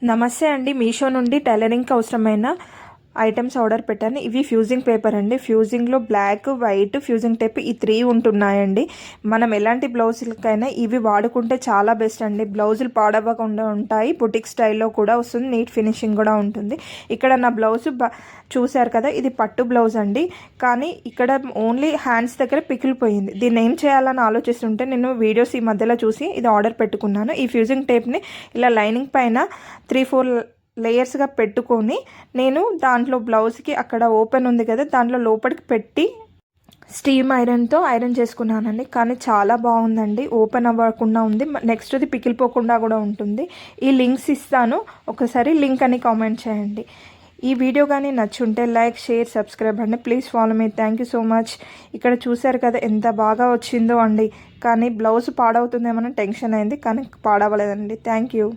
నమస్తే అండి. మీషో నుండి టైలరింగ్కి అవసరమైన ఐటమ్స్ ఆర్డర్ పెట్టాను. ఇవి ఫ్యూజింగ్ పేపర్ అండి. ఫ్యూజింగ్లో బ్లాక్, వైట్, ఫ్యూజింగ్ టేప్ ఈ 3 ఉంటున్నాయండి. మనం ఎలాంటి బ్లౌజులకైనా ఇవి వాడుకుంటే చాలా బెస్ట్ అండి. బ్లౌజులు పాడవ్వకుండా ఉంటాయి. బుటిక్ స్టైల్లో కూడా వస్తుంది. నీట్ ఫినిషింగ్ కూడా ఉంటుంది. ఇక్కడ నా బ్లౌజు చూశారు కదా, ఇది పట్టు బ్లౌజ్ అండి. కానీ ఇక్కడ ఓన్లీ హ్యాండ్స్ దగ్గర పికిలిపోయింది. దీన్ని ఏం చేయాలని ఆలోచిస్తుంటే నేను వీడియోస్ ఈ మధ్యలో చూసి ఇది ఆర్డర్ పెట్టుకున్నాను. ఈ ఫ్యూజింగ్ టేప్ని ఇలా లైనింగ్ పైన 3-4 లేయర్స్గా పెట్టుకొని నేను దాంట్లో బ్లౌజ్కి అక్కడ ఓపెన్ ఉంది కదా, దాంట్లో లోపలికి పెట్టి స్టీమ్ ఐరన్తో ఐరన్ చేసుకున్నానండి. కానీ చాలా బాగుందండి. ఓపెన్ అవ్వకుండా ఉంది. నెక్స్ట్ అది పికిలిపోకుండా కూడా ఉంటుంది. ఈ లింక్స్ ఇస్తాను, ఒకసారి లింక్ అని కామెంట్ చేయండి. ఈ వీడియో కానీ నచ్చుంటే లైక్, షేర్, సబ్స్క్రైబ్ అండి. Please follow me. Thank you so much. ఇక్కడ చూశారు కదా ఎంత బాగా వచ్చిందో అండి. కానీ బ్లౌజ్ పాడవుతుందేమో టెన్షన్ అయింది, కానీ పాడవలేదండి. Thank you.